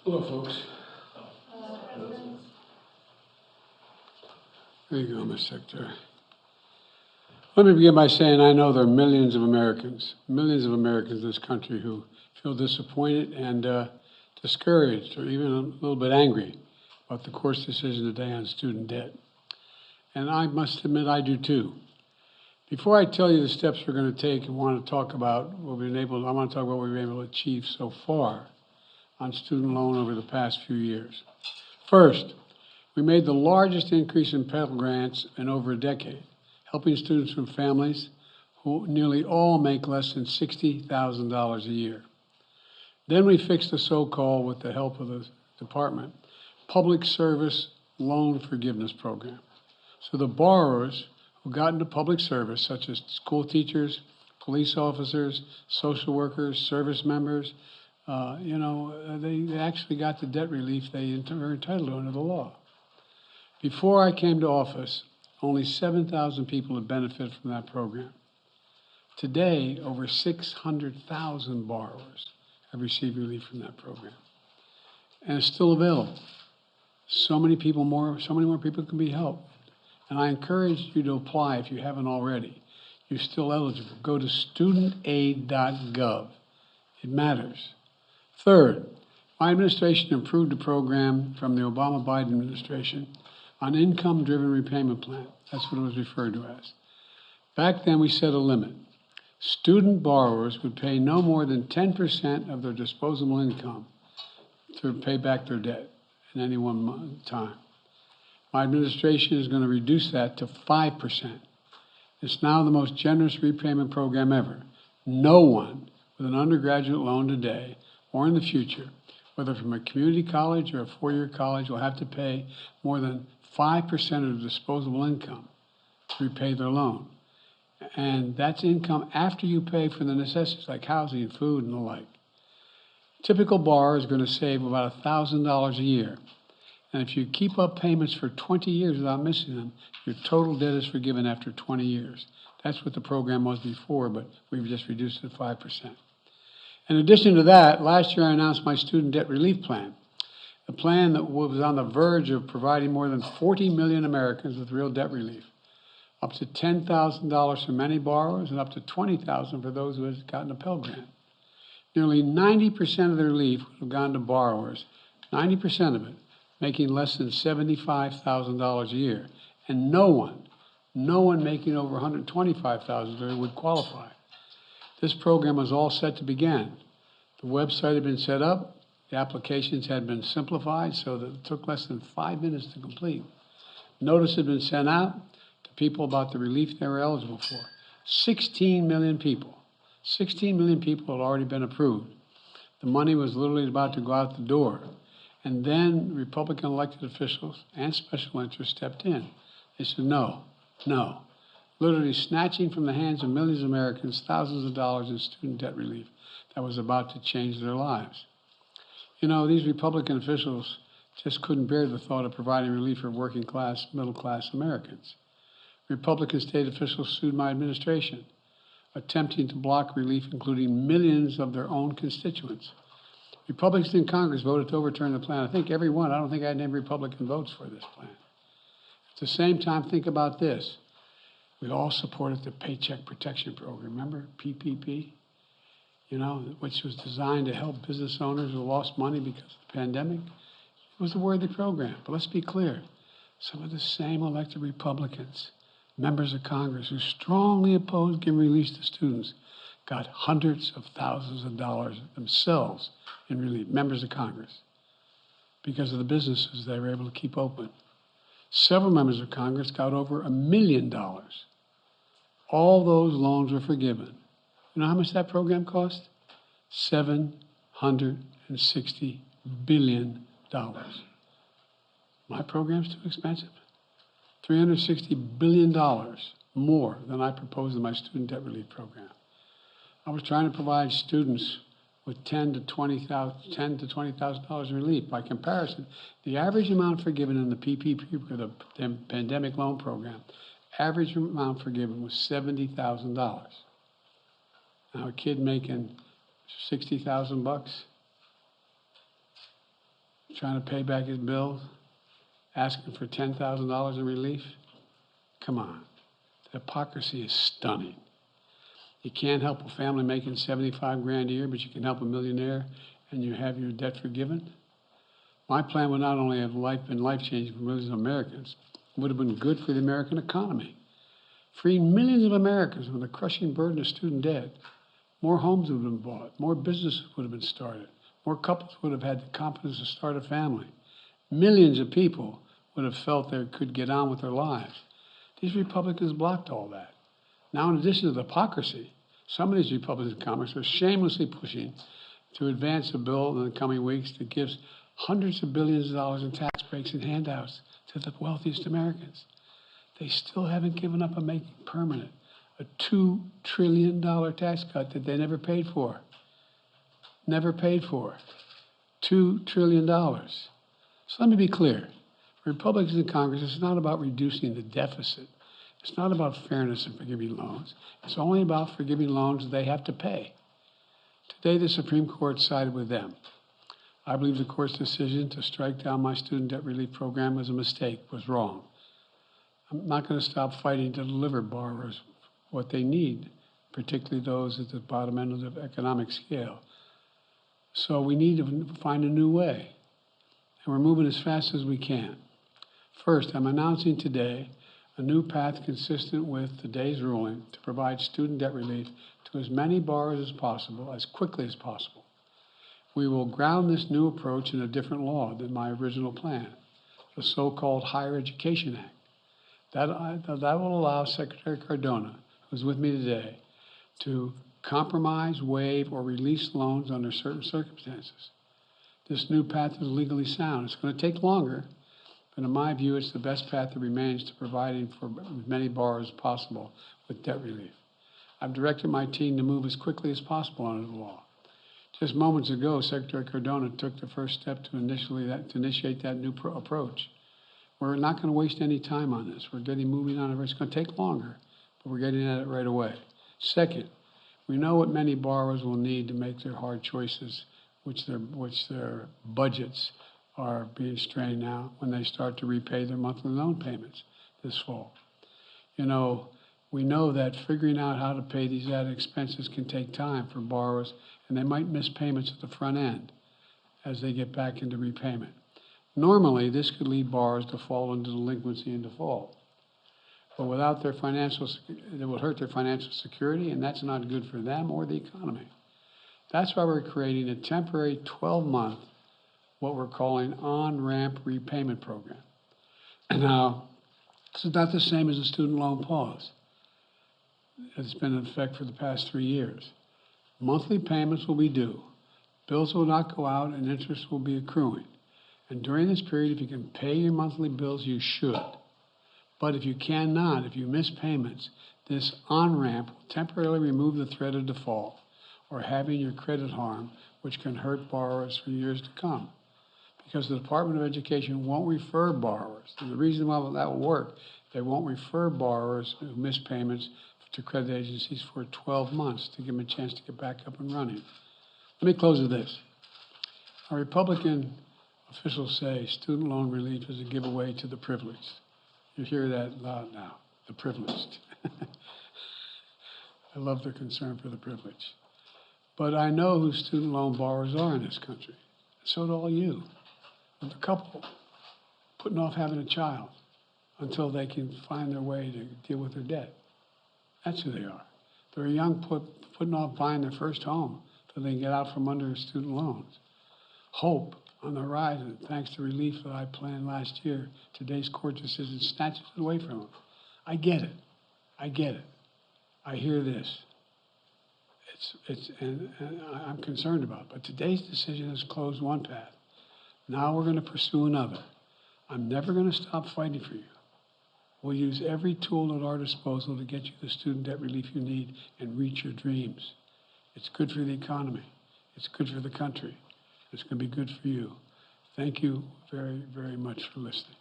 Hello, folks. There you go, Mr. Secretary. Let me begin by saying I know there are millions of Americans in this country who feel disappointed and discouraged or even a little bit angry about the court's decision today on student debt. And I must admit I do too. Before I tell you the steps we're going to take and want to talk about what we've been able to, I want to talk about what we've been able to achieve so far on student loan over the past few years. First, we made the largest increase in Pell Grants in over a decade, helping students from families who nearly all make less than $60,000 a year. Then we fixed the so-called, with the help of the department, public service loan forgiveness program. So the borrowers who got into public service, such as school teachers, police officers, social workers, service members, they actually got the debt relief they were entitled to under the law. Before I came to office, only 7,000 people had benefited from that program. Today, over 600,000 borrowers have received relief from that program. And it's still available. So many more people can be helped. And I encourage you to apply if you haven't already. You're still eligible. Go to studentaid.gov. It matters. Third, my administration improved the program from the Obama-Biden administration on income-driven repayment plan. That's what it was referred to as. Back then, we set a limit. Student borrowers would pay no more than 10% of their disposable income to pay back their debt in any one time. My administration is going to reduce that to 5%. It's now the most generous repayment program ever. No one with an undergraduate loan today or in the future, whether from a community college or a four-year college, will have to pay more than 5% of their disposable income to repay their loan. And that's income after you pay for the necessities like housing and food and the like. Typical borrower is going to save about $1,000 a year. And if you keep up payments for 20 years without missing them, your total debt is forgiven after 20 years. That's what the program was before, but we've just reduced it to 5%. In addition to that, last year I announced my student debt relief plan, a plan that was on the verge of providing more than 40 million Americans with real debt relief, up to $10,000 for many borrowers and up to $20,000 for those who had gotten a Pell Grant. Nearly 90% of the relief would have gone to borrowers, 90% of it, making less than $75,000 a year. And no one making over $125,000 a year would qualify. This program was all set to begin. The website had been set up, the applications had been simplified so that it took less than 5 minutes to complete. Notice had been sent out to people about the relief they were eligible for. 16 million people had already been approved. The money was literally about to go out the door. And then Republican elected officials and special interests stepped in. They said, no. Literally snatching from the hands of millions of Americans thousands of dollars in student debt relief that was about to change their lives. You know, these Republican officials just couldn't bear the thought of providing relief for working class, middle class Americans. Republican state officials sued my administration, attempting to block relief, including millions of their own constituents. Republicans in Congress voted to overturn the plan. I think every one. I don't think I had any Republican votes for this plan. At the same time, think about this. We all supported the Paycheck Protection Program. Remember PPP? Which was designed to help business owners who lost money because of the pandemic. It was a worthy program. But let's be clear. Some of the same elected Republicans, members of Congress who strongly opposed giving relief to students, got hundreds of thousands of dollars themselves in relief, members of Congress, because of the businesses they were able to keep open. Several members of Congress got over $1 million. All those loans were forgiven. You know how much that program cost? $760 billion. My program's too expensive. $360 billion more than I proposed in my student debt relief program. I was trying to provide students with $10,000 to $20,000 in relief. By comparison, the average amount forgiven in the PPP, the pandemic loan program, average amount forgiven was $70,000. Now, a kid making $60,000, trying to pay back his bills, asking for $10,000 in relief. Come on. The hypocrisy is stunning. You can't help a family making 75 grand a year, but you can help a millionaire and you have your debt forgiven. My plan would not only have been life-changing for millions of Americans, it would have been good for the American economy. Freeing millions of Americans from the crushing burden of student debt. More homes would have been bought, more businesses would have been started, more couples would have had the confidence to start a family. Millions of people would have felt they could get on with their lives. These Republicans blocked all that. Now, in addition to the hypocrisy, some of these Republican Congress are shamelessly pushing to advance a bill in the coming weeks that gives hundreds of billions of dollars in tax breaks and handouts to the wealthiest Americans. They still haven't given up on making permanent a $2 trillion tax cut that they never paid for. Never paid for. $2 trillion. So let me be clear. For Republicans in Congress, it's not about reducing the deficit. It's not about fairness in forgiving loans. It's only about forgiving loans they have to pay. Today, the Supreme Court sided with them. I believe the court's decision to strike down my student debt relief program was a mistake, was wrong. I'm not going to stop fighting to deliver borrowers what they need, particularly those at the bottom end of the economic scale. So we need to find a new way, and we're moving as fast as we can. First, I'm announcing today a new path consistent with today's ruling to provide student debt relief to as many borrowers as possible, as quickly as possible. We will ground this new approach in a different law than my original plan, the so-called Higher Education Act. That will allow Secretary Cardona, who's with me today, to compromise, waive, or release loans under certain circumstances. This new path is legally sound. It's going to take longer, but in my view, it's the best path that remains to providing for as many borrowers as possible with debt relief. I've directed my team to move as quickly as possible under the law. Just moments ago, Secretary Cardona took the first step to initiate that new approach. We're not going to waste any time on this. We're getting moving on it. It's going to take longer, but we're getting at it right away. Second, we know what many borrowers will need to make their hard choices, which their budgets are being strained now when they start to repay their monthly loan payments this fall. You know, we know that figuring out how to pay these added expenses can take time for borrowers, and they might miss payments at the front end as they get back into repayment. Normally, this could lead borrowers to fall into delinquency and default. But without their it will hurt their financial security, and that's not good for them or the economy. That's why we're creating a temporary 12-month, what we're calling on-ramp repayment program. Now, this is not the same as a student loan pause. It's been in effect for the past 3 years. Monthly payments will be due. Bills will not go out, and interest will be accruing. And during this period, if you can pay your monthly bills, you should. But if you cannot, if you miss payments, this on-ramp will temporarily remove the threat of default or having your credit harmed, which can hurt borrowers for years to come. Because the Department of Education won't refer borrowers. And the reason why that will work, they won't refer borrowers who miss payments to credit agencies for 12 months to give them a chance to get back up and running. Let me close with this. Our Republican officials say student loan relief is a giveaway to the privileged. You hear that loud now, the privileged. I love their concern for the privileged. But I know who student loan borrowers are in this country. So do all you. With a couple putting off having a child until they can find their way to deal with their debt. That's who they are. They're young putting off buying their first home so they can get out from under student loans. Hope on the horizon, thanks to relief that I planned last year. Today's court decision snatches it away from them. I get it. I get it. I hear this. And I'm concerned about it. But today's decision has closed one path. Now we're going to pursue another. I'm never going to stop fighting for you. We'll use every tool at our disposal to get you the student debt relief you need and reach your dreams. It's good for the economy. It's good for the country. It's going to be good for you. Thank you very, very much for listening.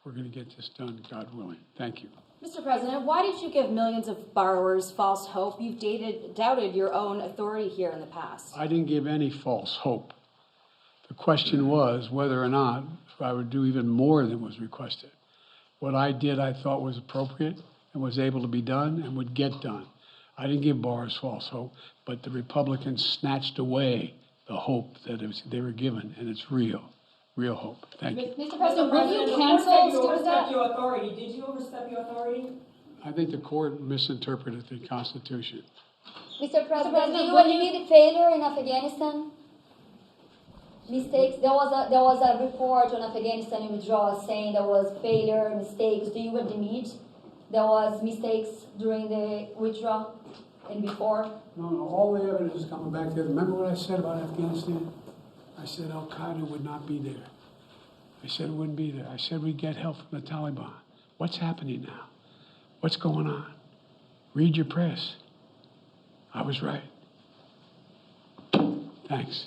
We're going to get this done, God willing. Thank you. Mr. President, why did you give millions of borrowers false hope? You've doubted your own authority here in the past. I didn't give any false hope. The question was whether or not I would do even more than was requested. What I did, I thought was appropriate and was able to be done and would get done. I didn't give bars false hope, but the Republicans snatched away the hope that they were given, and it's real hope. Thank you. Mr. President, will you The cancel, court said you stay with overstepped that? your authority. Did you overstep your authority? I think the court misinterpreted the Constitution. Mr. President, President, do you will you- admit failure in Afghanistan? Mistakes. There was a report on Afghanistan withdrawal saying there was failure, mistakes. Do you admit there was mistakes during the withdrawal and before? No, all the evidence is coming back there. Remember what I said about Afghanistan? I said Al-Qaeda would not be there. I said it wouldn't be there. I said we'd get help from the Taliban. What's happening now? What's going on? Read your press. I was right. Thanks.